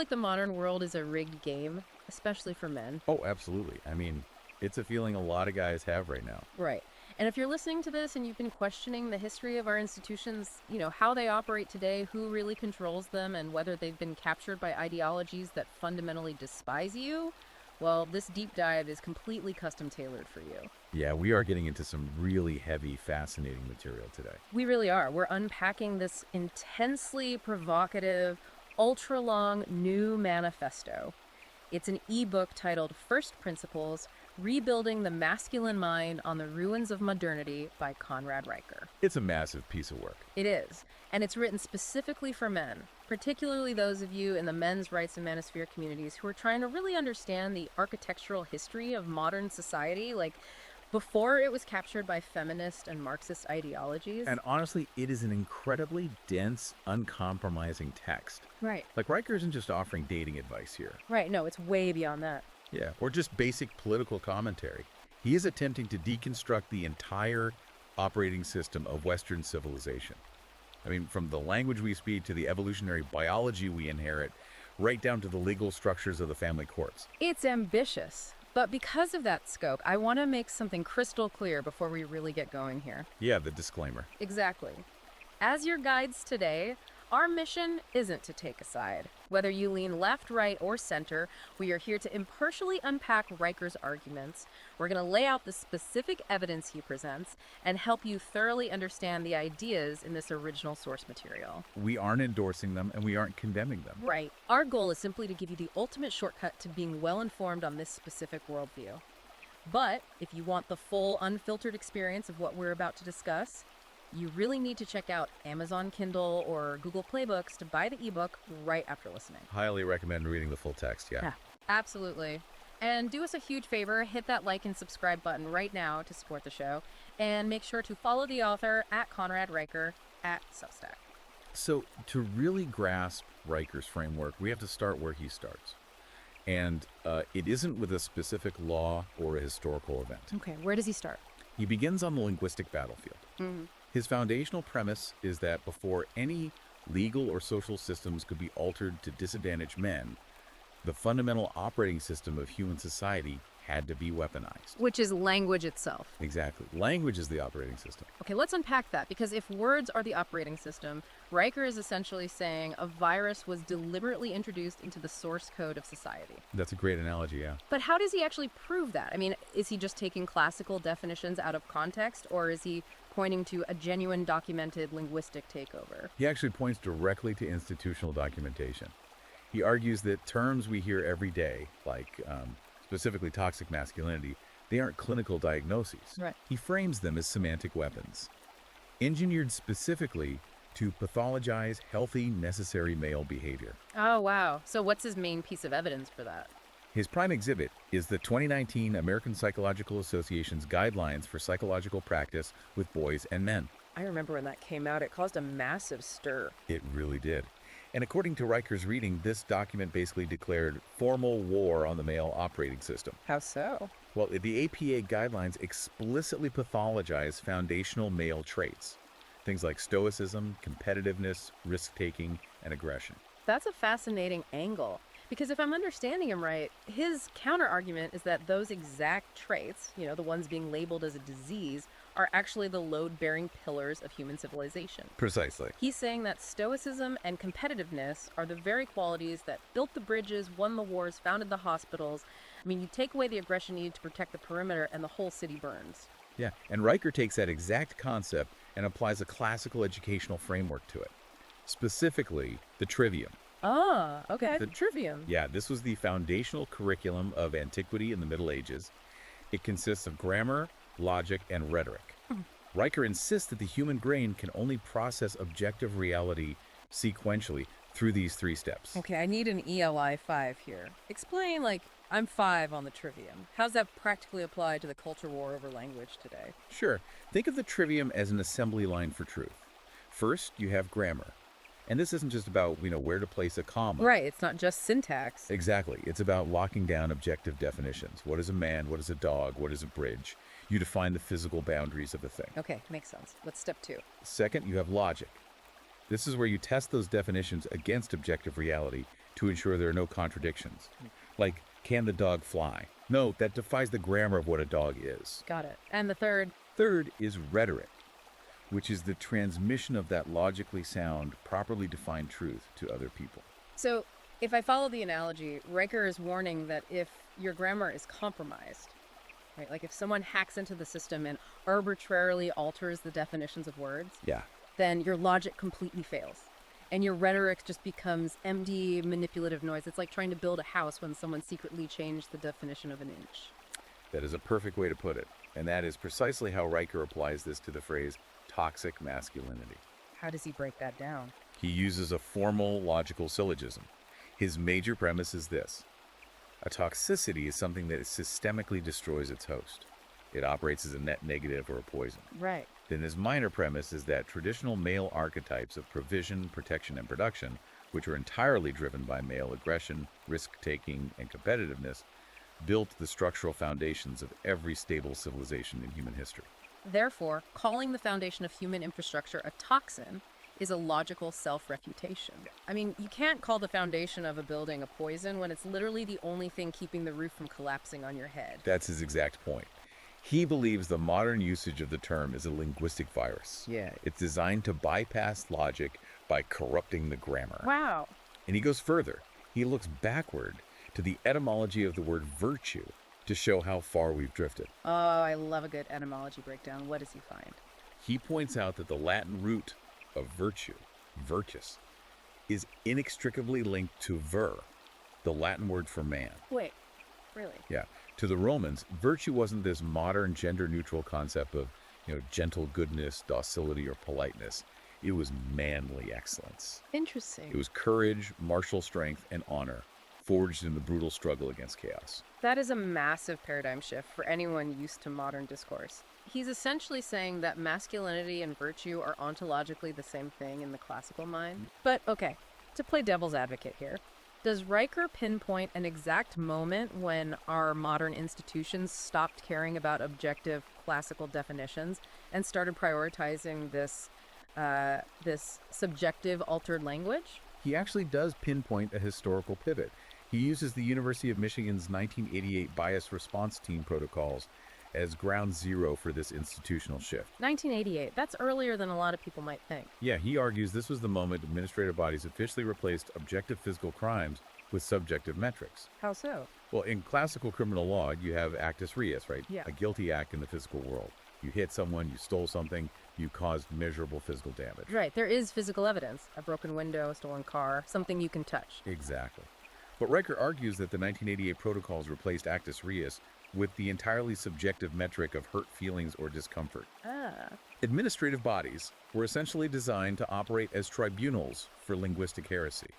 like the modern world is a rigged game, especially for men. Oh, absolutely. I mean, it's a feeling a lot of guys have right now. Right. And if you're listening to this and you've been questioning the history of our institutions, how they operate today, who really controls them, and whether they've been captured by ideologies that fundamentally despise you, well, this deep dive is completely custom tailored for you. Yeah, we are getting into some really heavy, fascinating material today. We really are. We're unpacking this intensely provocative, ultra long new manifesto. It's an ebook titled First Principles: Rebuilding the Masculine Mind on the Ruins of Modernity by Conrad Riker. It's a massive piece of work. It is, and it's written specifically for men, particularly those of you in the men's rights and manosphere communities who are trying to really understand the architectural history of modern society, like before it was captured by feminist and Marxist ideologies. And honestly, it is an incredibly dense, uncompromising text. Right. Like, Riker isn't just offering dating advice here. Right, no, it's way beyond that. Yeah, or just basic political commentary. He is attempting to deconstruct the entire operating system of Western civilization. I mean, from the language we speak to the evolutionary biology we inherit, right down to the legal structures of the family courts. It's ambitious. But because of that scope, I want to make something crystal clear before we really get going here. Yeah, the disclaimer. Exactly. As your guides today, our mission isn't to take a side. Whether you lean left, right, or center, we are here to impartially unpack Riker's arguments. We're going to lay out the specific evidence he presents and help you thoroughly understand the ideas in this original source material. We aren't endorsing them and we aren't condemning them. Right. Our goal is simply to give you the ultimate shortcut to being well-informed on this specific worldview. But if you want the full, unfiltered experience of what we're about to discuss, you really need to check out Amazon Kindle or Google Play Books to buy the ebook right after listening. Highly recommend reading the full text, yeah. Absolutely. And do us a huge favor, hit that like and subscribe button right now to support the show. And make sure to follow the author at Conrad Riker at Substack. So to really grasp Riker's framework, we have to start where he starts. And it isn't with a specific law or a historical event. Okay, where does he start? He begins on the linguistic battlefield. His foundational premise is that before any legal or social systems could be altered to disadvantage men, the fundamental operating system of human society had to be weaponized. Which is language itself. Exactly. Language is the operating system. Okay, let's unpack that, because if words are the operating system, Riker is essentially saying a virus was deliberately introduced into the source code of society. That's a great analogy, yeah. But how does he actually prove that? I mean, is he just taking classical definitions out of context, or is he pointing to a genuine documented linguistic takeover? He actually points directly to institutional documentation. He argues that terms we hear every day, like specifically toxic masculinity, they aren't clinical diagnoses. Right. He frames them as semantic weapons, engineered specifically to pathologize healthy, necessary male behavior. Oh, wow. So what's his main piece of evidence for that? His prime exhibit is the 2019 American Psychological Association's Guidelines for Psychological Practice with Boys and Men. I remember when that came out, it caused a massive stir. It really did. And according to Riker's reading, this document basically declared formal war on the male operating system. How so? Well, the APA guidelines explicitly pathologize foundational male traits. Things like stoicism, competitiveness, risk-taking, and aggression. That's a fascinating angle. Because if I'm understanding him right, his counter-argument is that those exact traits, the ones being labeled as a disease, are actually the load-bearing pillars of human civilization. Precisely. He's saying that stoicism and competitiveness are the very qualities that built the bridges, won the wars, founded the hospitals. I mean, you take away the aggression needed to protect the perimeter and the whole city burns. Yeah, and Riker takes that exact concept and applies a classical educational framework to it. Specifically, the trivium. Ah, okay. The trivium. Yeah, this was the foundational curriculum of antiquity in the Middle Ages. It consists of grammar, logic, and rhetoric. Riker insists that the human brain can only process objective reality sequentially through these three steps. Okay, I need an ELI 5 here. Explain, I'm 5 on the trivium. How's that practically apply to the culture war over language today? Sure. Think of the trivium as an assembly line for truth. First, you have grammar. And this isn't just about, where to place a comma. Right, it's not just syntax. Exactly. It's about locking down objective definitions. What is a man? What is a dog? What is a bridge? You define the physical boundaries of a thing. Okay, makes sense. What's step 2? Second, you have logic. This is where you test those definitions against objective reality to ensure there are no contradictions. Like, can the dog fly? No, that defies the grammar of what a dog is. Got it. And the third? Third is rhetoric, which is the transmission of that logically sound, properly defined truth to other people. So, if I follow the analogy, Riker is warning that if your grammar is compromised, right, like if someone hacks into the system and arbitrarily alters the definitions of words, Yeah, then your logic completely fails. And your rhetoric just becomes empty, manipulative noise. It's like trying to build a house when someone secretly changed the definition of an inch. that is a perfect way to put it. And that is precisely how Riker applies this to the phrase toxic masculinity. How does he break that down? He uses a formal logical syllogism. His major premise is this: a toxicity is something that systemically destroys its host. It operates as a net negative or a poison. Right. Then his minor premise is that traditional male archetypes of provision, protection, and production, which are entirely driven by male aggression, risk-taking, and competitiveness, built the structural foundations of every stable civilization in human history. Therefore, calling the foundation of human infrastructure a toxin is a logical self-refutation. I mean, you can't call the foundation of a building a poison when it's literally the only thing keeping the roof from collapsing on your head. That's his exact point. He believes the modern usage of the term is a linguistic virus. Yeah. It's designed to bypass logic by corrupting the grammar. Wow. And he goes further. He looks backward to the etymology of the word virtue to show how far we've drifted. Oh, I love a good etymology breakdown. What does he find? He points out that the Latin root of virtue, virtus, is inextricably linked to vir, the Latin word for man. Wait, really? Yeah. To the Romans, virtue wasn't this modern gender-neutral concept of, gentle goodness, docility, or politeness. It was manly excellence. Interesting. It was courage, martial strength, and honor, forged in the brutal struggle against chaos. That is a massive paradigm shift for anyone used to modern discourse. He's essentially saying that masculinity and virtue are ontologically the same thing in the classical mind. But okay, to play devil's advocate here, does Riker pinpoint an exact moment when our modern institutions stopped caring about objective classical definitions and started prioritizing this subjective altered language? He actually does pinpoint a historical pivot. He uses the University of Michigan's 1988 bias response team protocols as ground zero for this institutional shift. 1988, that's earlier than a lot of people might think. Yeah, he argues this was the moment administrative bodies officially replaced objective physical crimes with subjective metrics. How so? Well, in classical criminal law, you have actus reus, right? Yeah. A guilty act in the physical world. You hit someone, you stole something, you caused measurable physical damage. Right, there is physical evidence. A broken window, a stolen car, something you can touch. Exactly. But Riker argues that the 1988 protocols replaced actus reus with the entirely subjective metric of hurt feelings or discomfort. Ah. Administrative bodies were essentially designed to operate as tribunals for linguistic heresy.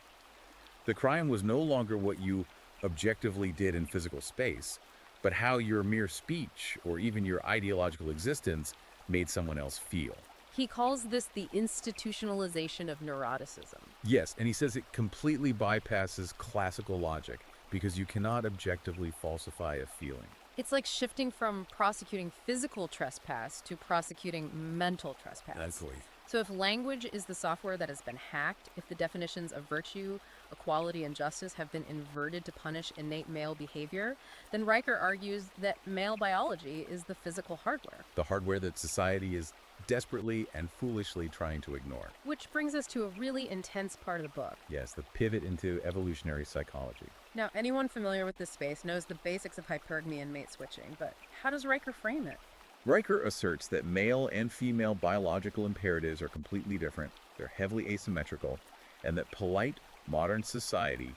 The crime was no longer what you objectively did in physical space, but how your mere speech or even your ideological existence made someone else feel. He calls this the institutionalization of neuroticism. Yes, and he says it completely bypasses classical logic because you cannot objectively falsify a feeling. It's like shifting from prosecuting physical trespass to prosecuting mental trespass. Exactly. So if language is the software that has been hacked, if the definitions of virtue, equality, and justice have been inverted to punish innate male behavior, then Riker argues that male biology is the physical hardware. The hardware that society is desperately and foolishly trying to ignore. Which brings us to a really intense part of the book. Yes, the pivot into evolutionary psychology. Now, anyone familiar with this space knows the basics of hypergamy and mate switching, but how does Riker frame it? Riker asserts that male and female biological imperatives are completely different, they're heavily asymmetrical, and that polite modern society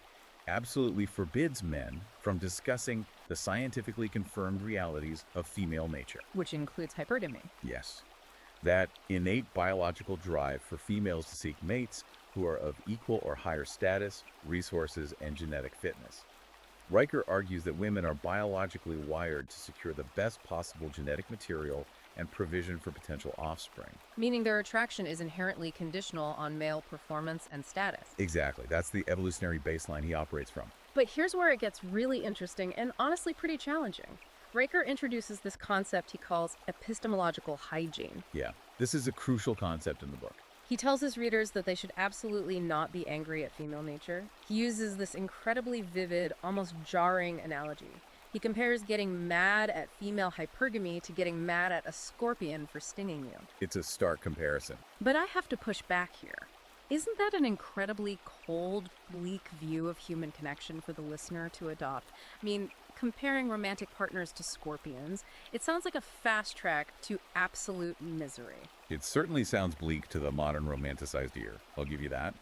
absolutely forbids men from discussing the scientifically confirmed realities of female nature. Which includes hypergamy. Yes. That innate biological drive for females to seek mates who are of equal or higher status, resources, and genetic fitness. Riker argues that women are biologically wired to secure the best possible genetic material and provision for potential offspring. Meaning their attraction is inherently conditional on male performance and status. Exactly. That's the evolutionary baseline he operates from. But here's where it gets really interesting and honestly pretty challenging. Riker introduces this concept he calls epistemological hygiene. Yeah, this is a crucial concept in the book. He tells his readers that they should absolutely not be angry at female nature. He uses this incredibly vivid, almost jarring analogy. He compares getting mad at female hypergamy to getting mad at a scorpion for stinging you. It's a stark comparison. But I have to push back here. Isn't that an incredibly cold, bleak view of human connection for the listener to adopt? I mean, comparing romantic partners to scorpions, it sounds like a fast track to absolute misery. It certainly sounds bleak to the modern romanticized ear, I'll give you that.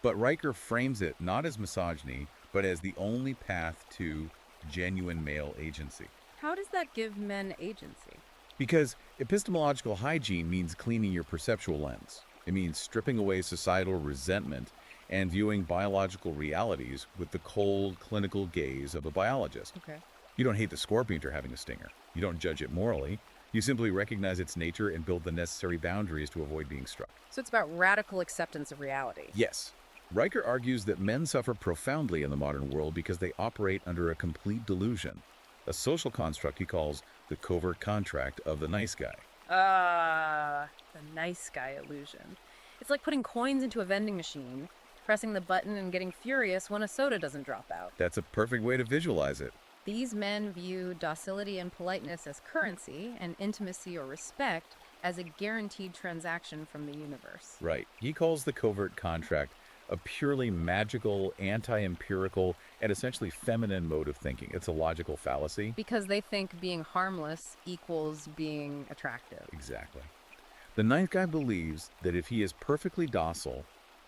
But Riker frames it not as misogyny, but as the only path to genuine male agency. How does that give men agency? Because epistemological hygiene means cleaning your perceptual lens. It means stripping away societal resentment and viewing biological realities with the cold, clinical gaze of a biologist. Okay. You don't hate the scorpion for having a stinger. You don't judge it morally. You simply recognize its nature and build the necessary boundaries to avoid being struck. So it's about radical acceptance of reality. Yes. Riker argues that men suffer profoundly in the modern world because they operate under a complete delusion, a social construct he calls the covert contract of the nice guy. The nice guy illusion. It's like putting coins into a vending machine, pressing the button and getting furious when a soda doesn't drop out. That's a perfect way to visualize it. These men view docility and politeness as currency and intimacy or respect as a guaranteed transaction from the universe. Right. He calls the covert contract a purely magical, anti-empirical, and essentially feminine mode of thinking. It's a logical fallacy. Because they think being harmless equals being attractive. Exactly. The ninth guy believes that if he is perfectly docile,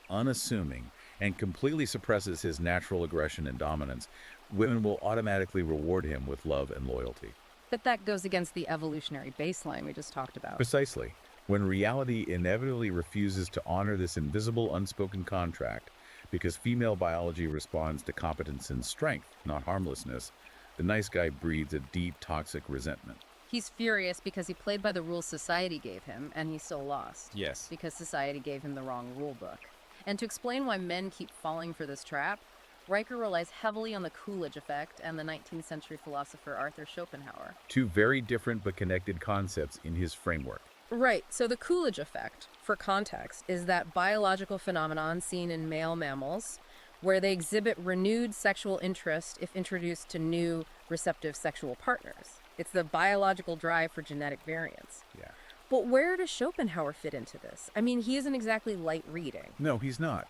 unassuming, and completely suppresses his natural aggression and dominance, women will automatically reward him with love and loyalty. But that goes against the evolutionary baseline we just talked about. Precisely. When reality inevitably refuses to honor this invisible, unspoken contract, because female biology responds to competence and strength, not harmlessness, the nice guy breeds a deep, toxic resentment. He's furious because he played by the rules society gave him, and he still lost. Yes. Because society gave him the wrong rule book. And to explain why men keep falling for this trap, Riker relies heavily on the Coolidge effect and the 19th century philosopher Arthur Schopenhauer. Two very different but connected concepts in his framework. Right, so the Coolidge effect, for context, is that biological phenomenon seen in male mammals where they exhibit renewed sexual interest if introduced to new receptive sexual partners. It's the biological drive for genetic variance. Yeah. But where does Schopenhauer fit into this? I mean, he isn't exactly light reading. No, he's not.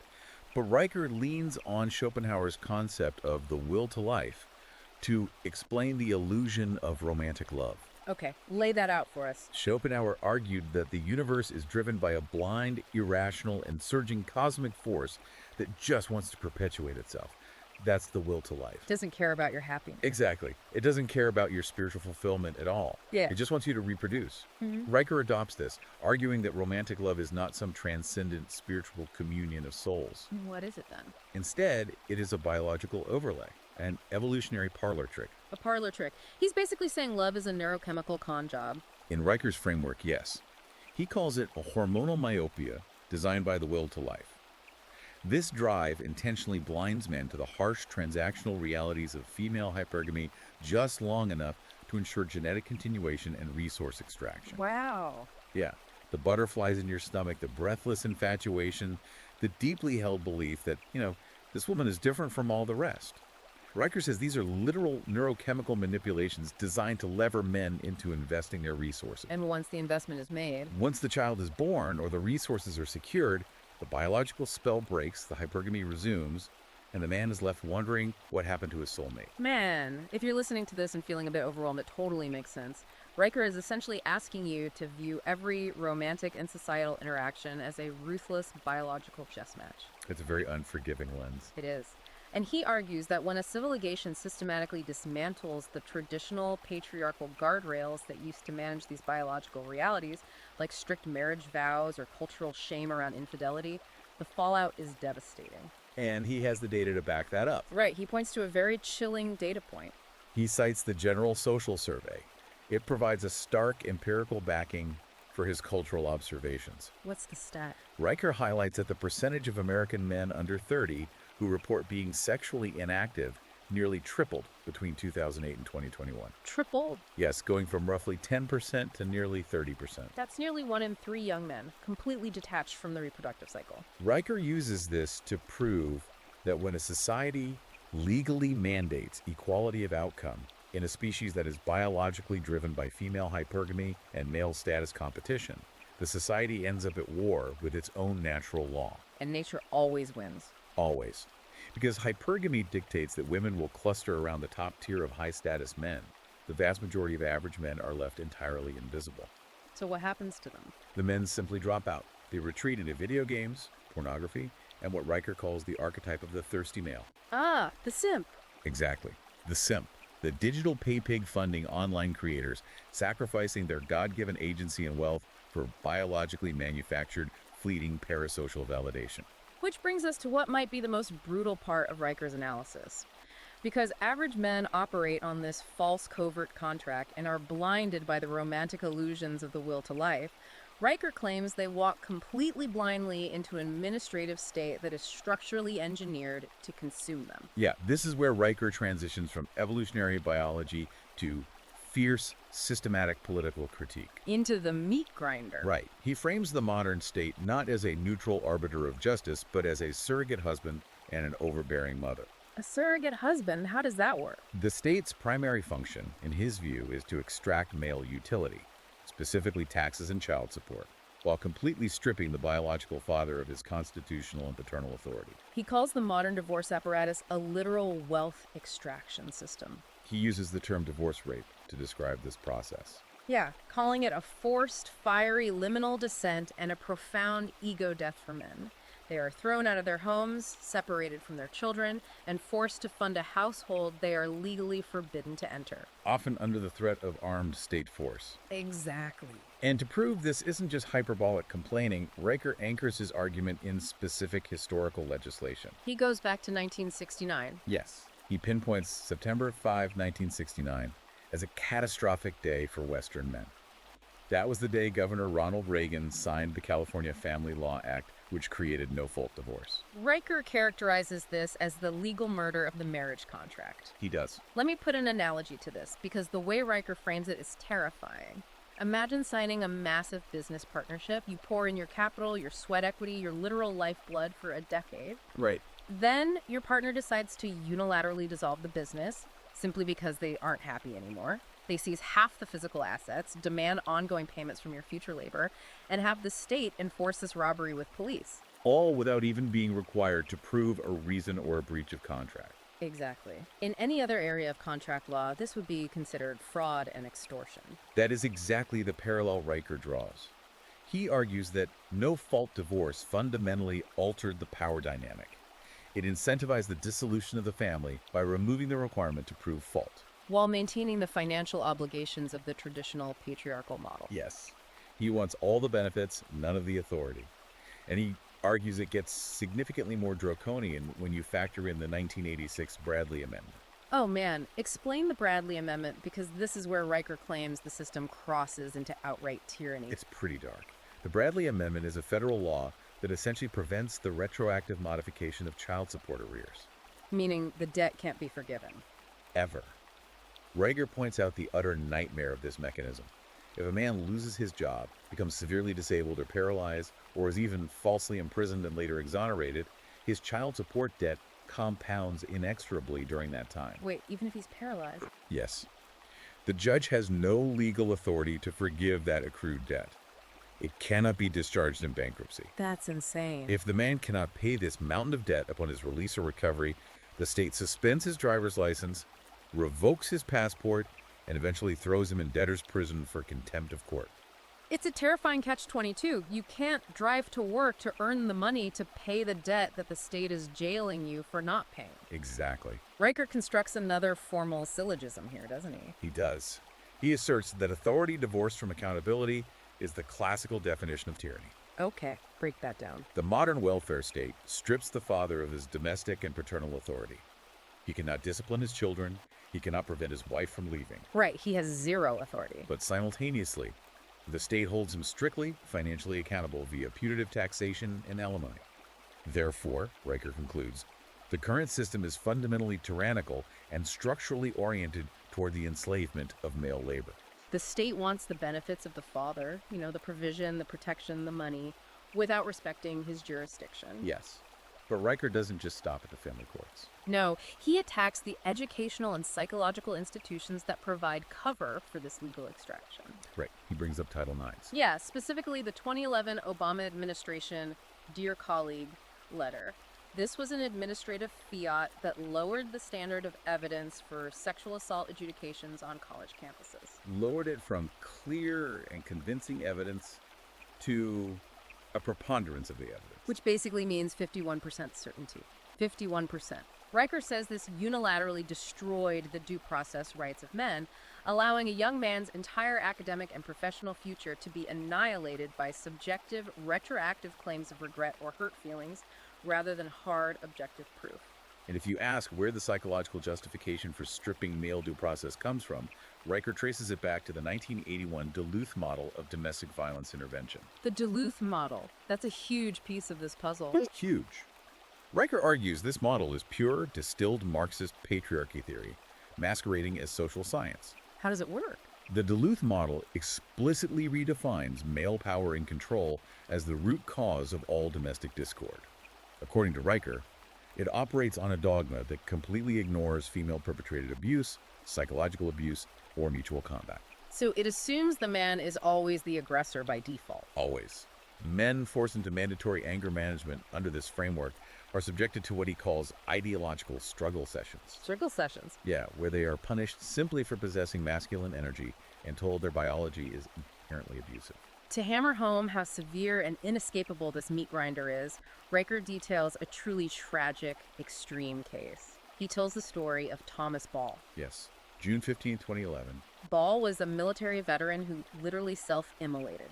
But Riker leans on Schopenhauer's concept of the will to life to explain the illusion of romantic love. Okay, lay that out for us. Schopenhauer argued that the universe is driven by a blind, irrational, and surging cosmic force that just wants to perpetuate itself. That's the will to life. Doesn't care about your happiness. Exactly. It doesn't care about your spiritual fulfillment at all. Yeah. It just wants you to reproduce. Riker adopts this, arguing that romantic love is not some transcendent spiritual communion of souls. What is it then? Instead, it is a biological overlay, an evolutionary parlor trick. A parlor trick. He's basically saying love is a neurochemical con job. In Riker's framework, yes. He calls it a hormonal myopia designed by the will to life. This drive intentionally blinds men to the harsh transactional realities of female hypergamy just long enough to ensure genetic continuation and resource extraction. Wow. Yeah, the butterflies in your stomach, the breathless infatuation, the deeply held belief that, this woman is different from all the rest. Riker says these are literal neurochemical manipulations designed to lever men into investing their resources. And once the investment is made, Once the child is born or the resources are secured, the biological spell breaks, the hypergamy resumes, and the man is left wondering what happened to his soulmate. man, if you're listening to this and feeling a bit overwhelmed, it totally makes sense. Riker is essentially asking you to view every romantic and societal interaction as a ruthless biological chess match. It's a very unforgiving lens. It is. And he argues that when a civilization systematically dismantles the traditional patriarchal guardrails that used to manage these biological realities, like strict marriage vows or cultural shame around infidelity, the fallout is devastating. And he has the data to back that up. Right, he points to a very chilling data point. He cites the General Social Survey. It provides a stark empirical backing for his cultural observations. What's the stat? Riker highlights that the percentage of American men under 30 who report being sexually inactive nearly tripled between 2008 and 2021. Tripled. Yes, going from roughly 10% to nearly 30%. That's nearly 1 in 3 young men, completely detached from the reproductive cycle. Riker uses this to prove that when a society legally mandates equality of outcome in a species that is biologically driven by female hypergamy and male status competition, the society ends up at war with its own natural law. And nature always wins. Always. Because hypergamy dictates that women will cluster around the top tier of high-status men. The vast majority of average men are left entirely invisible. So what happens to them? The men simply drop out. They retreat into video games, pornography, and what Riker calls the archetype of the thirsty male. Ah, the simp. Exactly. The simp. The digital pay-pig funding online creators sacrificing their God-given agency and wealth for biologically manufactured, fleeting parasocial validation. Which brings us to what might be the most brutal part of Riker's analysis. Because average men operate on this false covert contract and are blinded by the romantic illusions of the will to life, Riker claims they walk completely blindly into an administrative state that is structurally engineered to consume them. Yeah, this is where Riker transitions from evolutionary biology to fierce, systematic political critique. Into the meat grinder. Right. He frames the modern state not as a neutral arbiter of justice, but as a surrogate husband and an overbearing mother. A surrogate husband? How does that work? The state's primary function, in his view, is to extract male utility, specifically taxes and child support, while completely stripping the biological father of his constitutional and paternal authority. He calls the modern divorce apparatus a literal wealth extraction system. He uses the term divorce rape to describe this process. Yeah, calling it a forced, fiery, liminal descent and a profound ego death for men. They are thrown out of their homes, separated from their children, and forced to fund a household they are legally forbidden to enter. Often under the threat of armed state force. Exactly. And to prove this isn't just hyperbolic complaining, Riker anchors his argument in specific historical legislation. He goes back to 1969. Yes. He pinpoints September 5, 1969, as a catastrophic day for Western men. That was the day Governor Ronald Reagan signed the California Family Law Act, which created no-fault divorce. Riker characterizes this as the legal murder of the marriage contract. He does. Let me put an analogy to this, because the way Riker frames it is terrifying. Imagine signing a massive business partnership. You pour in your capital, your sweat equity, your literal lifeblood for a decade. Right. Then your partner decides to unilaterally dissolve the business simply because they aren't happy anymore. They seize half the physical assets, demand ongoing payments from your future labor, and have the state enforce this robbery with police. All without even being required to prove a reason or a breach of contract. Exactly. In any other area of contract law, this would be considered fraud and extortion. That is exactly the parallel Riker draws. He argues that no-fault divorce fundamentally altered the power dynamic. It incentivized the dissolution of the family by removing the requirement to prove fault. While maintaining the financial obligations of the traditional patriarchal model. Yes. He wants all the benefits, none of the authority. And he argues it gets significantly more draconian when you factor in the 1986 Bradley Amendment. Oh man, explain the Bradley Amendment, because this is where Riker claims the system crosses into outright tyranny. It's pretty dark. The Bradley Amendment is a federal law that essentially prevents the retroactive modification of child support arrears. Meaning the debt can't be forgiven. Ever. Riker points out the utter nightmare of this mechanism. If a man loses his job, becomes severely disabled or paralyzed, or is even falsely imprisoned and later exonerated, his child support debt compounds inexorably during that time. Wait, even if he's paralyzed? Yes. The judge has no legal authority to forgive that accrued debt. It cannot be discharged in bankruptcy. That's insane. If the man cannot pay this mountain of debt upon his release or recovery, the state suspends his driver's license, revokes his passport, and eventually throws him in debtor's prison for contempt of court. It's a terrifying catch-22. You can't drive to work to earn the money to pay the debt that the state is jailing you for not paying. Exactly. Riker constructs another formal syllogism here, doesn't he? He does. He asserts that authority divorced from accountability is the classical definition of tyranny. Okay, break that down. The modern welfare state strips the father of his domestic and paternal authority. He cannot discipline his children. He cannot prevent his wife from leaving. Right, he has zero authority. But simultaneously, the state holds him strictly financially accountable via punitive taxation and alimony. Therefore, Riker concludes, The current system is fundamentally tyrannical and structurally oriented toward the enslavement of male labor. The state wants the benefits of the father, the provision, the protection, the money, without respecting his jurisdiction. Yes. But Riker doesn't just stop at the family courts. No, he attacks the educational and psychological institutions that provide cover for this legal extraction. Right. He brings up Title IX. Yeah, specifically the 2011 Obama administration Dear Colleague letter. This was an administrative fiat that lowered the standard of evidence for sexual assault adjudications on college campuses. Lowered it from clear and convincing evidence to a preponderance of the evidence. Which basically means 51% certainty. 51%. Riker says this unilaterally destroyed the due process rights of men, allowing a young man's entire academic and professional future to be annihilated by subjective, retroactive claims of regret or hurt feelings, rather than hard, objective proof. And if you ask where the psychological justification for stripping male due process comes from, Riker traces it back to the 1981 Duluth model of domestic violence intervention. The Duluth model. That's a huge piece of this puzzle. Huge. Riker argues this model is pure, distilled Marxist patriarchy theory, masquerading as social science. How does it work? The Duluth model explicitly redefines male power and control as the root cause of all domestic discord. According to Riker, it operates on a dogma that completely ignores female-perpetrated abuse, psychological abuse, or mutual combat. So it assumes the man is always the aggressor by default. Always. Men forced into mandatory anger management under this framework are subjected to what he calls ideological struggle sessions. Struggle sessions? Yeah, where they are punished simply for possessing masculine energy and told their biology is inherently abusive. To hammer home how severe and inescapable this meat grinder is, Riker details a truly tragic, extreme case. He tells the story of Thomas Ball. Yes, June 15, 2011. Ball was a military veteran who literally self-immolated.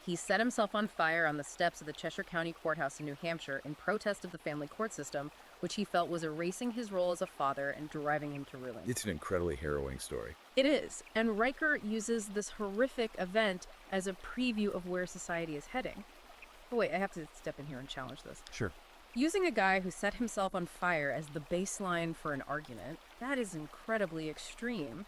He set himself on fire on the steps of the Cheshire County Courthouse in New Hampshire in protest of the family court system, which he felt was erasing his role as a father and driving him to ruin. It's an incredibly harrowing story. It is, and Riker uses this horrific event as a preview of where society is heading. Oh wait, I have to step in here and challenge this. Sure. Using a guy who set himself on fire as the baseline for an argument, that is incredibly extreme.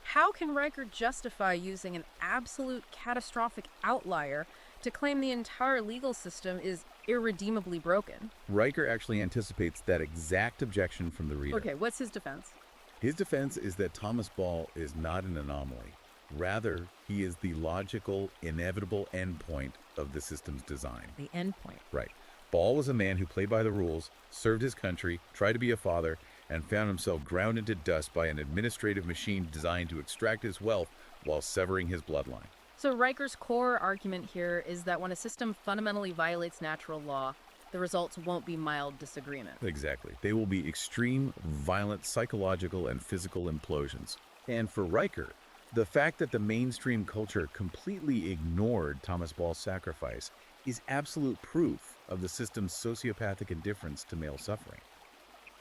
How can Riker justify using an absolute catastrophic outlier to claim the entire legal system is irredeemably broken? Riker actually anticipates that exact objection from the reader. Okay, what's his defense? His defense is that Thomas Ball is not an anomaly. Rather, he is the logical, inevitable endpoint of the system's design. The endpoint. Right. Ball was a man who played by the rules, served his country, tried to be a father, and found himself ground into dust by an administrative machine designed to extract his wealth while severing his bloodline. So Riker's core argument here is that when a system fundamentally violates natural law, the results won't be mild disagreement. Exactly. They will be extreme, violent, psychological, and physical implosions. And for Riker, the fact that the mainstream culture completely ignored Thomas Ball's sacrifice is absolute proof of the system's sociopathic indifference to male suffering.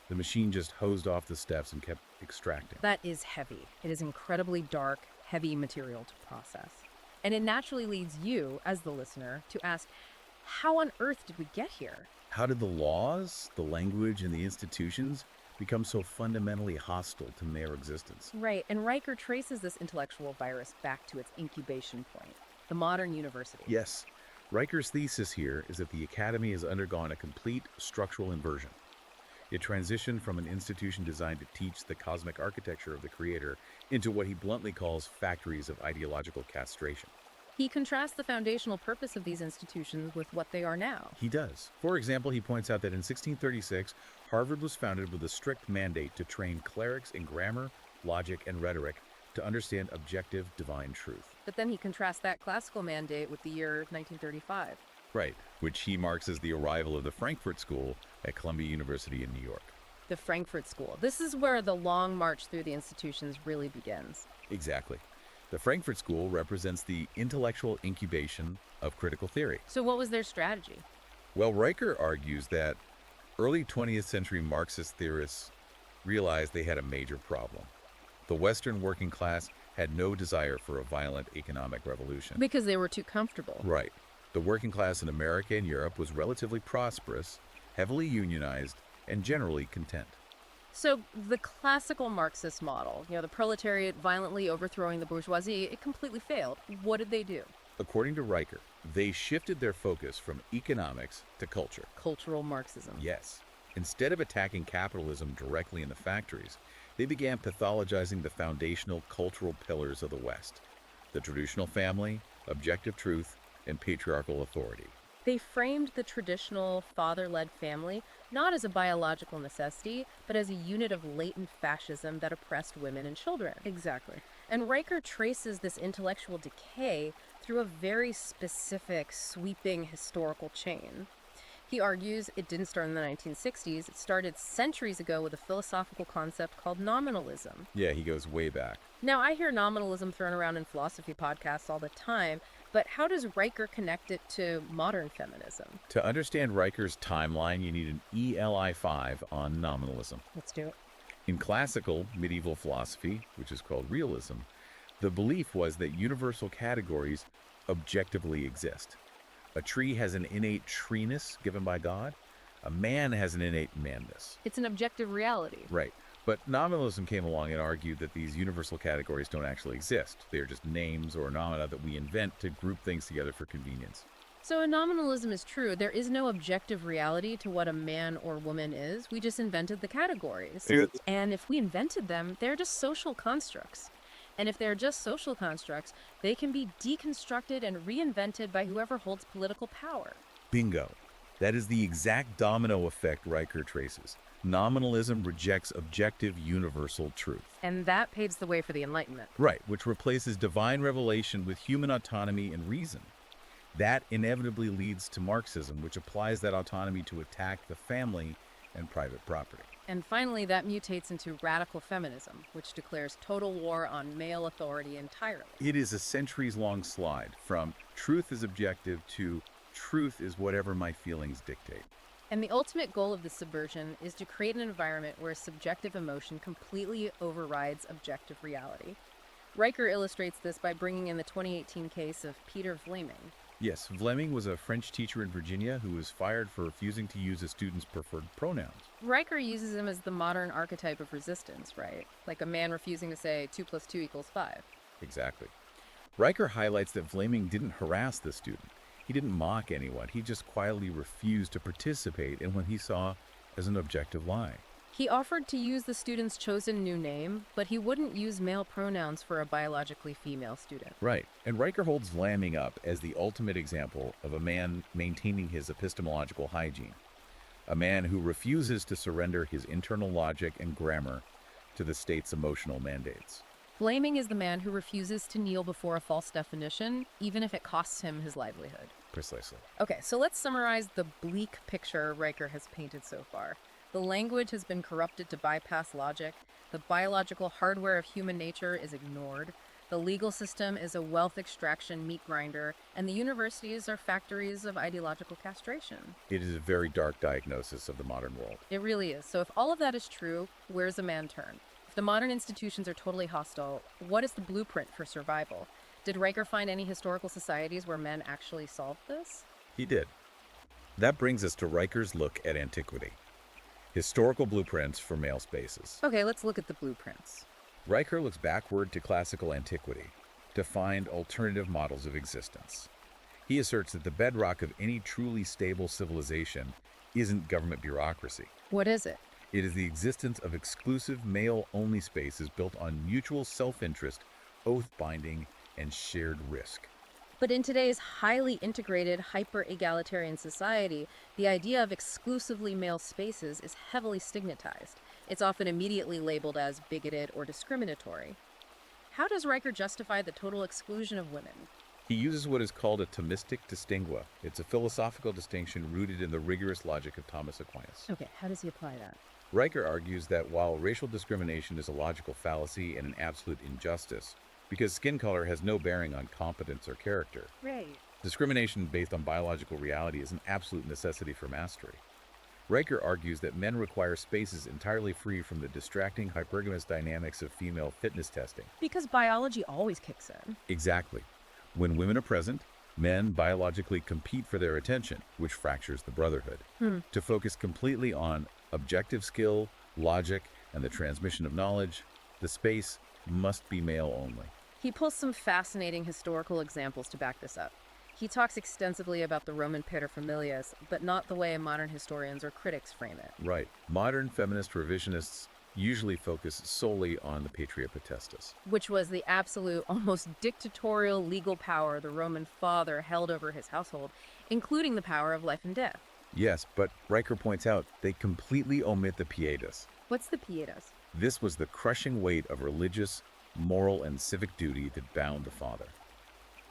The machine just hosed off the steps and kept extracting. That is heavy. It is incredibly dark, heavy material to process. And it naturally leads you, as the listener, to ask, how on earth did we get here? How did the laws, the language, and the institutions become so fundamentally hostile to male existence? Right, and Riker traces this intellectual virus back to its incubation point, the modern university. Yes. Riker's thesis here is that the academy has undergone a complete structural inversion. It transitioned from an institution designed to teach the cosmic architecture of the creator into what he bluntly calls factories of ideological castration. He contrasts the foundational purpose of these institutions with what they are now. He does. For example, he points out that in 1636, Harvard was founded with a strict mandate to train clerics in grammar, logic, and rhetoric to understand objective divine truth. But then he contrasts that classical mandate with the year 1935. Right, which he marks as the arrival of the Frankfurt School at Columbia University in New York. The Frankfurt School. This is where the long march through the institutions really begins. Exactly. The Frankfurt School represents the intellectual incubation of critical theory. So what was their strategy? Well, Riker argues that early 20th century Marxist theorists realized they had a major problem. The Western working class had no desire for a violent economic revolution. Because they were too comfortable. Right. The working class in America and Europe was relatively prosperous, heavily unionized, and generally content. So the classical Marxist model, the proletariat violently overthrowing the bourgeoisie, it completely failed. What did they do? According to Riker, they shifted their focus from economics to culture. Cultural Marxism. Yes. Instead of attacking capitalism directly in the factories, they began pathologizing the foundational cultural pillars of the West: the traditional family, objective truth, and patriarchal authority. They framed the traditional father-led family not as a biological necessity, but as a unit of latent fascism that oppressed women and children. Exactly. And Riker traces this intellectual decay through a very specific, sweeping historical chain. He argues it didn't start in the 1960s, it started centuries ago with a philosophical concept called nominalism. Yeah, he goes way back. Now, I hear nominalism thrown around in philosophy podcasts all the time, but how does Riker connect it to modern feminism? To understand Riker's timeline, you need an ELI 5 on nominalism. Let's do it. In classical medieval philosophy, which is called realism, the belief was that universal categories objectively exist. A tree has an innate treeness given by God. A man has an innate manness. It's an objective reality. Right. But nominalism came along and argued that these universal categories don't actually exist. They are just names or phenomena that we invent to group things together for convenience. So if nominalism is true, there is no objective reality to what a man or woman is. We just invented the categories. And if we invented them, they're just social constructs. And if they're just social constructs, they can be deconstructed and reinvented by whoever holds political power. Bingo. That is the exact domino effect Riker traces. Nominalism rejects objective universal truth. And that paves the way for the Enlightenment. Right, which replaces divine revelation with human autonomy and reason. That inevitably leads to Marxism, which applies that autonomy to attack the family and private property. And finally, that mutates into radical feminism, which declares total war on male authority entirely. It is a centuries-long slide from truth is objective to truth is whatever my feelings dictate. And the ultimate goal of this subversion is to create an environment where subjective emotion completely overrides objective reality. Riker illustrates this by bringing in the 2018 case of Peter Vlaming. Yes, Vlaming was a French teacher in Virginia who was fired for refusing to use a student's preferred pronouns. Riker uses him as the modern archetype of resistance, right? Like a man refusing to say 2 + 2 = 5. Exactly. Riker highlights that Vlaming didn't harass the student. He didn't mock anyone. He just quietly refused to participate in what he saw as an objective lie. He offered to use the student's chosen new name, but he wouldn't use male pronouns for a biologically female student. Right. And Riker holds Vlaming up as the ultimate example of a man maintaining his epistemological hygiene. A man who refuses to surrender his internal logic and grammar to the state's emotional mandates. Vlaming is the man who refuses to kneel before a false definition, even if it costs him his livelihood. Precisely. Okay, so let's summarize the bleak picture Riker has painted so far. The language has been corrupted to bypass logic. The biological hardware of human nature is ignored. The legal system is a wealth extraction meat grinder, and the universities are factories of ideological castration. It is a very dark diagnosis of the modern world. It really is. So if all of that is true, where's a man turn? If the modern institutions are totally hostile, what is the blueprint for survival? Did Riker find any historical societies where men actually solved this? He did. That brings us to Riker's look at antiquity. Historical blueprints for male spaces. Okay, let's look at the blueprints. Riker looks backward to classical antiquity to find alternative models of existence. He asserts that the bedrock of any truly stable civilization isn't government bureaucracy. What is it? It is the existence of exclusive male-only spaces built on mutual self-interest, oath-binding, and shared risk. But in today's highly integrated, hyper-egalitarian society, the idea of exclusively male spaces is heavily stigmatized. It's often immediately labeled as bigoted or discriminatory. How does Riker justify the total exclusion of women? He uses what is called a Thomistic distingua. It's a philosophical distinction rooted in the rigorous logic of Thomas Aquinas. Okay, how does he apply that? Riker argues that while racial discrimination is a logical fallacy and an absolute injustice, because skin color has no bearing on competence or character, Right. discrimination based on biological reality is an absolute necessity for mastery. Riker argues that men require spaces entirely free from the distracting hypergamous dynamics of female fitness testing. Because biology always kicks in. Exactly. When women are present, men biologically compete for their attention, which fractures the brotherhood. To focus completely on Objective skill, logic, and the transmission of knowledge, the space must be male only. He pulls some fascinating historical examples to back this up. He talks extensively about the Roman paterfamilias, but not the way modern historians or critics frame it. Right. Modern feminist revisionists usually focus solely on the patria potestas. Which was the absolute, almost dictatorial legal power the Roman father held over his household, including the power of life and death. Yes, but Riker points out they completely omit the pietas. What's the pietas? This was the crushing weight of religious, moral, and civic duty that bound the father.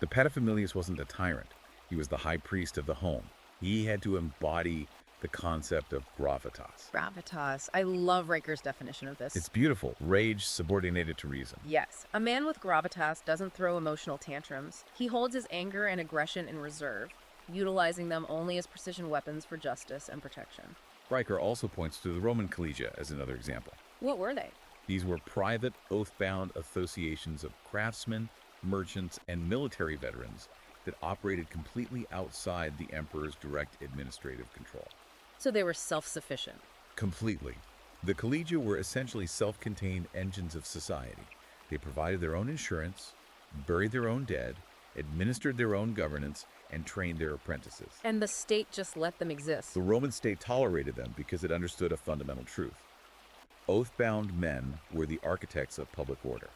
The paterfamilias wasn't a tyrant. He was the high priest of the home. He had to embody the concept of gravitas. Gravitas. I love Riker's definition of this. It's beautiful. Rage subordinated to reason. Yes, a man with gravitas doesn't throw emotional tantrums. He holds his anger and aggression in reserve, utilizing them only as precision weapons for justice and protection. Riker also points to the Roman collegia as another example. What were they? These were private, oath-bound associations of craftsmen, merchants, and military veterans that operated completely outside the emperor's direct administrative control. So they were self-sufficient. Completely. The collegia were essentially self-contained engines of society. They provided their own insurance, buried their own dead, administered their own governance, and trained their apprentices. And the state just let them exist. The Roman state tolerated them because it understood a fundamental truth. Oath-bound men were the architects of public order.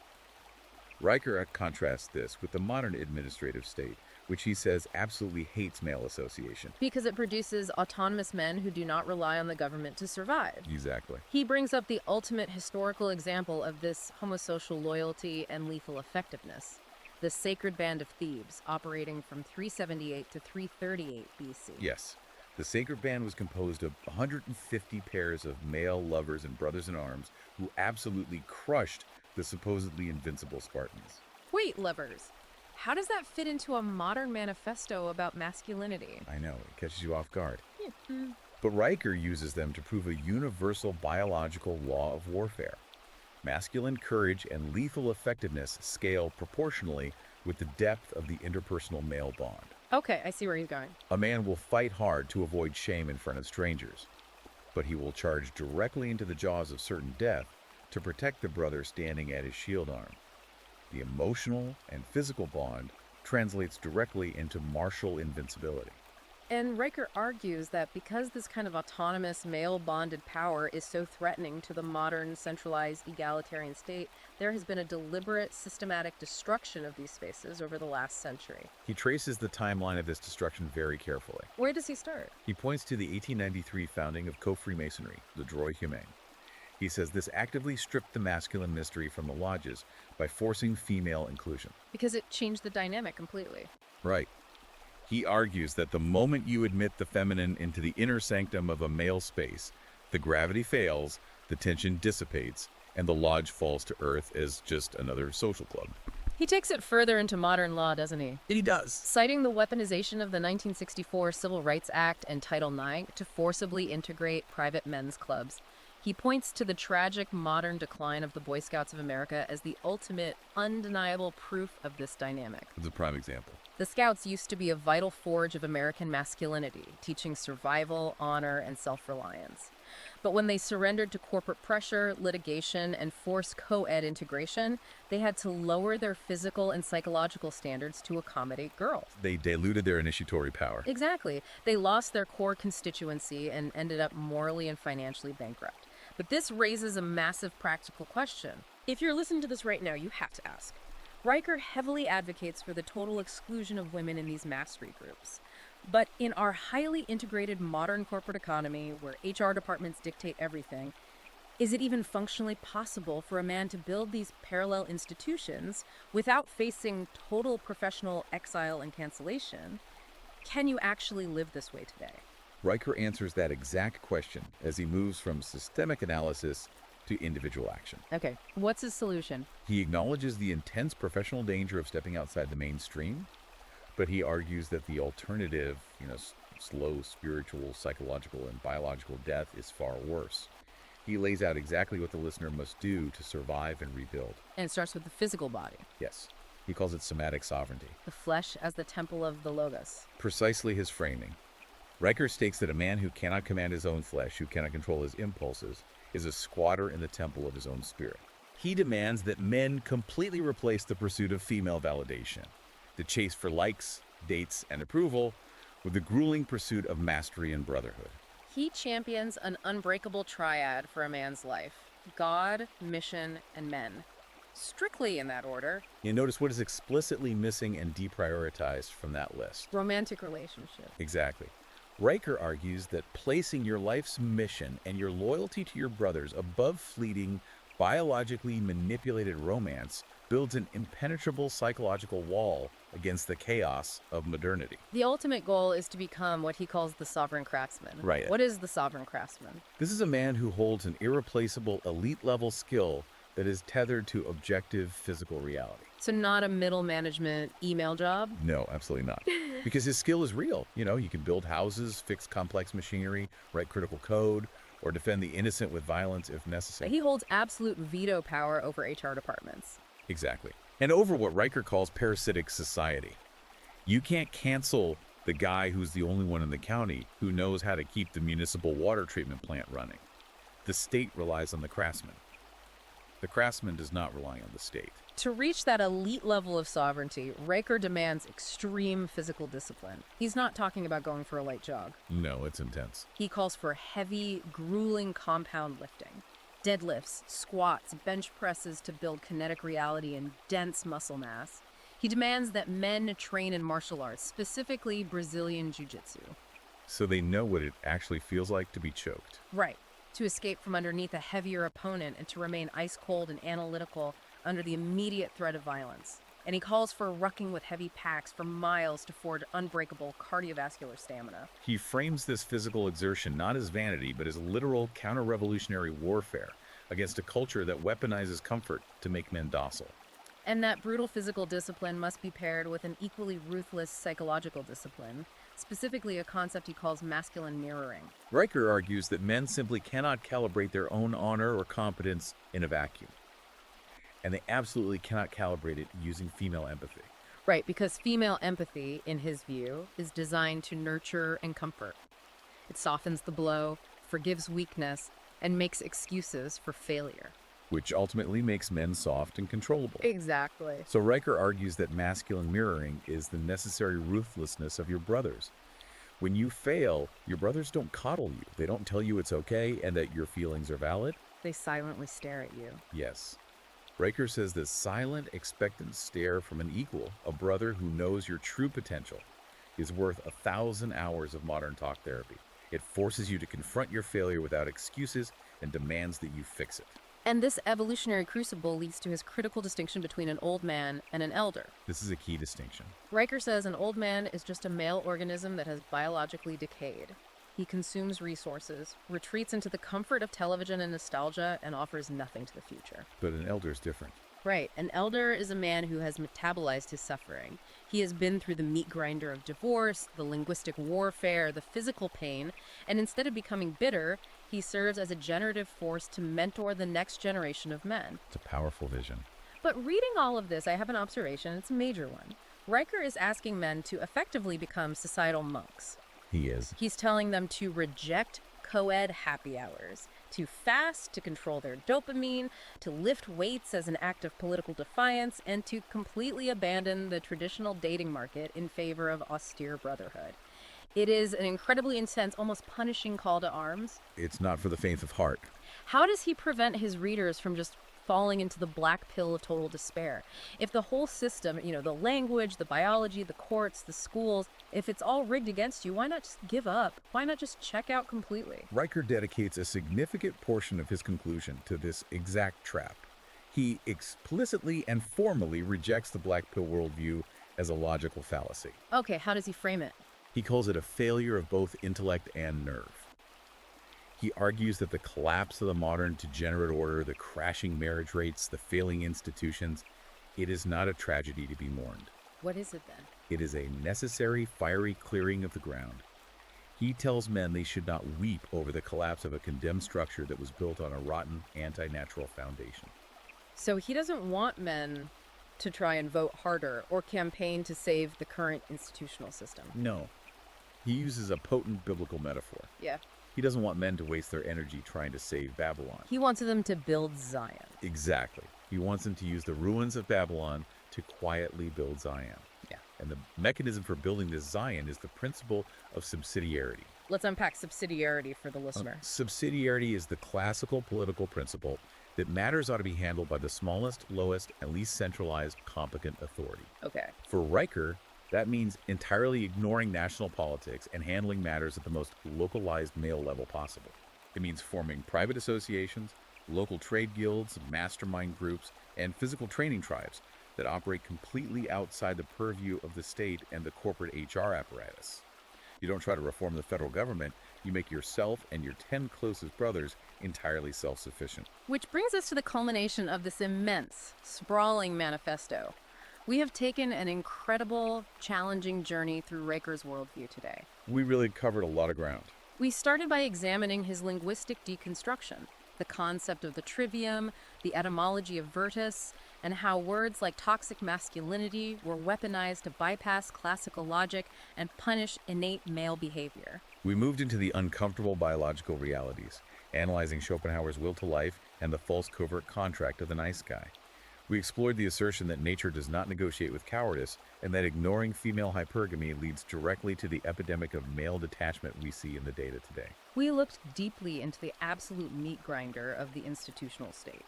Riker contrasts this with the modern administrative state, which he says absolutely hates male association. Because it produces autonomous men who do not rely on the government to survive. Exactly. He brings up the ultimate historical example of this homosocial loyalty and lethal effectiveness. The Sacred Band of Thebes, operating from 378 to 338 BC. Yes. The Sacred Band was composed of 150 pairs of male lovers and brothers-in-arms who absolutely crushed the supposedly invincible Spartans. Wait, lovers. How does that fit into a modern manifesto about masculinity? I know, it catches you off guard. But Riker uses them to prove a universal biological law of warfare. Masculine courage and lethal effectiveness scale proportionally with the depth of the interpersonal male bond. Okay, I see where he's going. A man will fight hard to avoid shame in front of strangers, but he will charge directly into the jaws of certain death to protect the brother standing at his shield arm. The emotional and physical bond translates directly into martial invincibility. And Riker argues that because this kind of autonomous male-bonded power is so threatening to the modern, centralized, egalitarian state, there has been a deliberate, systematic destruction of these spaces over the last century. He traces the timeline of this destruction very carefully. Where does he start? He points to the 1893 founding of Co-Freemasonry, the Droit Humain. He says this actively stripped the masculine mystery from the lodges by forcing female inclusion. Because it changed the dynamic completely. Right. He argues that the moment you admit the feminine into the inner sanctum of a male space, the gravity fails, the tension dissipates, and the lodge falls to earth as just another social club. He takes it further into modern law, doesn't he? He does. Citing the weaponization of the 1964 Civil Rights Act and Title IX to forcibly integrate private men's clubs, he points to the tragic modern decline of the Boy Scouts of America as the ultimate, undeniable proof of this dynamic. It's a prime example. The Scouts used to be a vital forge of American masculinity, teaching survival, honor, and self-reliance. But when they surrendered to corporate pressure, litigation, and forced co-ed integration, they had to lower their physical and psychological standards to accommodate girls. They diluted their initiatory power. Exactly. They lost their core constituency and ended up morally and financially bankrupt. But this raises a massive practical question. If you're listening to this right now, you have to ask. Riker heavily advocates for the total exclusion of women in these mastery groups. But in our highly integrated modern corporate economy, where HR departments dictate everything, is it even functionally possible for a man to build these parallel institutions without facing total professional exile and cancellation? Can you actually live this way today? Riker answers that exact question as he moves from systemic analysis to individual action. Okay, what's his solution? He acknowledges the intense professional danger of stepping outside the mainstream, but he argues that the alternative, slow spiritual, psychological, and biological death is far worse. He lays out exactly what the listener must do to survive and rebuild. And it starts with the physical body. Yes, he calls it somatic sovereignty. The flesh as the temple of the logos. Precisely his framing. Riker states that a man who cannot command his own flesh, who cannot control his impulses, is a squatter in the temple of his own spirit. He demands that men completely replace the pursuit of female validation, the chase for likes, dates, and approval, with the grueling pursuit of mastery and brotherhood. He champions an unbreakable triad for a man's life: God, mission, and men. Strictly in that order. You notice what is explicitly missing and deprioritized from that list. Romantic relationship. Exactly. Riker argues that placing your life's mission and your loyalty to your brothers above fleeting, biologically manipulated romance builds an impenetrable psychological wall against the chaos of modernity. The ultimate goal is to become what he calls the sovereign craftsman. Right. What is the sovereign craftsman? This is a man who holds an irreplaceable elite-level skill that is tethered to objective physical reality. So not a middle management email job? No, absolutely not. Because his skill is real. You know, you can build houses, fix complex machinery, write critical code, or defend the innocent with violence if necessary. He holds absolute veto power over HR departments. Exactly. And over what Riker calls parasitic society. You can't cancel the guy who's the only one in the county who knows how to keep the municipal water treatment plant running. The state relies on the craftsman. The craftsman does not rely on the state. To reach that elite level of sovereignty, Riker demands extreme physical discipline. He's not talking about going for a light jog. No, it's intense. He calls for heavy, grueling compound lifting. Deadlifts, squats, bench presses to build kinetic reality and dense muscle mass. He demands that men train in martial arts, specifically Brazilian jiu-jitsu. So they know what it actually feels like to be choked. Right. To escape from underneath a heavier opponent and to remain ice cold and analytical under the immediate threat of violence. And he calls for rucking with heavy packs for miles to forge unbreakable cardiovascular stamina. He frames this physical exertion not as vanity, but as literal counter-revolutionary warfare against a culture that weaponizes comfort to make men docile. And that brutal physical discipline must be paired with an equally ruthless psychological discipline, specifically a concept he calls masculine mirroring. Riker argues that men simply cannot calibrate their own honor or competence in a vacuum. And they absolutely cannot calibrate it using female empathy. Right, because female empathy, in his view, is designed to nurture and comfort. It softens the blow, forgives weakness, and makes excuses for failure. Which ultimately makes men soft and controllable. Exactly. So Riker argues that masculine mirroring is the necessary ruthlessness of your brothers. When you fail, your brothers don't coddle you. They don't tell you it's okay and that your feelings are valid. They silently stare at you. Yes. Riker says the silent, expectant stare from an equal, a brother who knows your true potential, is worth 1,000 hours of modern talk therapy. It forces you to confront your failure without excuses and demands that you fix it. And this evolutionary crucible leads to his critical distinction between an old man and an elder. This is a key distinction. Riker says an old man is just a male organism that has biologically decayed. He consumes resources, retreats into the comfort of television and nostalgia, and offers nothing to the future. But an elder is different. Right. An elder is a man who has metabolized his suffering. He has been through the meat grinder of divorce, the linguistic warfare, the physical pain, and instead of becoming bitter, he serves as a generative force to mentor the next generation of men. It's a powerful vision. But reading all of this, I have an observation. It's a major one. Riker is asking men to effectively become societal monks. He is. He's telling them to reject co-ed happy hours, to fast, to control their dopamine, to lift weights as an act of political defiance, and to completely abandon the traditional dating market in favor of austere brotherhood. It is an incredibly intense, almost punishing call to arms. It's not for the faint of heart. How does he prevent his readers from just falling into the black pill of total despair? If the whole system, the language, the biology, the courts, the schools, if it's all rigged against you, why not just give up? Why not just check out completely? Riker dedicates a significant portion of his conclusion to this exact trap. He explicitly and formally rejects the black pill worldview as a logical fallacy. Okay, how does he frame it? He calls it a failure of both intellect and nerve. He argues that the collapse of the modern degenerate order, the crashing marriage rates, the failing institutions, it is not a tragedy to be mourned. What is it then? It is a necessary, fiery clearing of the ground. He tells men they should not weep over the collapse of a condemned structure that was built on a rotten, anti-natural foundation. So he doesn't want men to try and vote harder or campaign to save the current institutional system. No. He uses a potent biblical metaphor. Yeah. He doesn't want men to waste their energy trying to save Babylon. He wants them to build Zion. Exactly. He wants them to use the ruins of Babylon to quietly build Zion. Yeah. And the mechanism for building this Zion is the principle of subsidiarity. Let's unpack subsidiarity for the listener. Subsidiarity is the classical political principle that matters ought to be handled by the smallest, lowest, and least centralized competent authority. Okay. For Riker, that means entirely ignoring national politics and handling matters at the most localized male level possible. It means forming private associations, local trade guilds, mastermind groups, and physical training tribes that operate completely outside the purview of the state and the corporate HR apparatus. You don't try to reform the federal government, you make yourself and your 10 closest brothers entirely self-sufficient. Which brings us to the culmination of this immense, sprawling manifesto. We have taken an incredible, challenging journey through Riker's worldview today. We really covered a lot of ground. We started by examining his linguistic deconstruction, the concept of the trivium, the etymology of virtus, and how words like toxic masculinity were weaponized to bypass classical logic and punish innate male behavior. We moved into the uncomfortable biological realities, analyzing Schopenhauer's will to life and the false covert contract of the nice guy. We explored the assertion that nature does not negotiate with cowardice and that ignoring female hypergamy leads directly to the epidemic of male detachment we see in the data today. We looked deeply into the absolute meat grinder of the institutional state.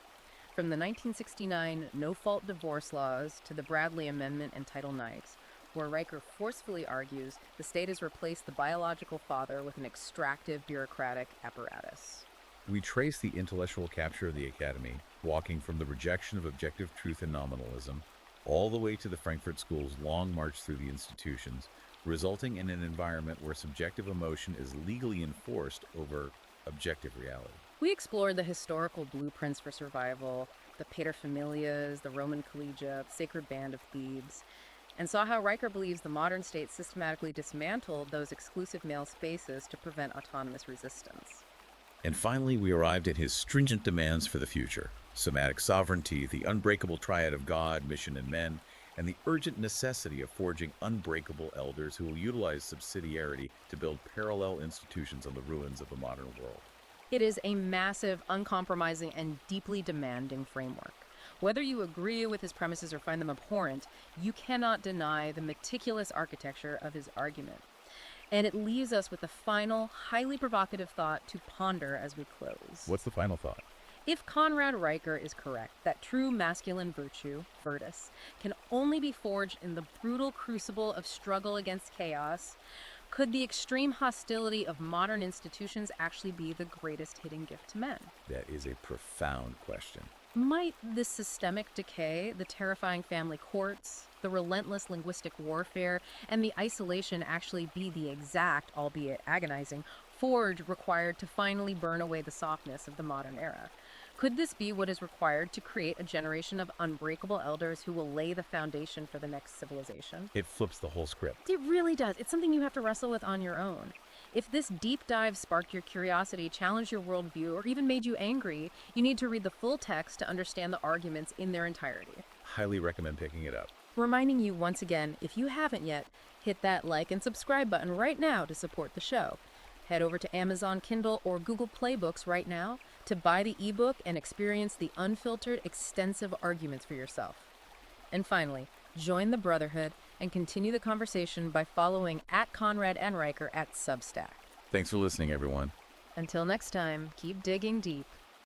From the 1969 no-fault divorce laws to the Bradley Amendment and Title IX, where Riker forcefully argues the state has replaced the biological father with an extractive bureaucratic apparatus. We trace the intellectual capture of the Academy, walking from the rejection of objective truth and nominalism, all the way to the Frankfurt School's long march through the institutions, resulting in an environment where subjective emotion is legally enforced over objective reality. We explored the historical blueprints for survival, the paterfamilias, the Roman collegia, the sacred band of Thebes, and saw how Riker believes the modern state systematically dismantled those exclusive male spaces to prevent autonomous resistance. And finally, we arrived at his stringent demands for the future: somatic sovereignty, the unbreakable triad of God, mission, and men, and the urgent necessity of forging unbreakable elders who will utilize subsidiarity to build parallel institutions on the ruins of the modern world. It is a massive, uncompromising, and deeply demanding framework. Whether you agree with his premises or find them abhorrent, you cannot deny the meticulous architecture of his argument. And it leaves us with the final, highly provocative thought to ponder as we close. What's the final thought? If Conrad Riker is correct that true masculine virtue, virtus, can only be forged in the brutal crucible of struggle against chaos, could the extreme hostility of modern institutions actually be the greatest hidden gift to men? That is a profound question. Might this systemic decay, the terrifying family courts, the relentless linguistic warfare, and the isolation actually be the exact, albeit agonizing, forge required to finally burn away the softness of the modern era? Could this be what is required to create a generation of unbreakable elders who will lay the foundation for the next civilization? It flips the whole script. It really does. It's something you have to wrestle with on your own. If this deep dive sparked your curiosity, challenged your worldview, or even made you angry, you need to read the full text to understand the arguments in their entirety. Highly recommend picking it up. Reminding you once again, if you haven't yet, hit that like and subscribe button right now to support the show. Head over to Amazon Kindle or Google Play Books right now to buy the ebook and experience the unfiltered, extensive arguments for yourself. And finally, join the Brotherhood and continue the conversation by following @Conrad and Riker at Substack. Thanks for listening, everyone. Until next time, keep digging deep.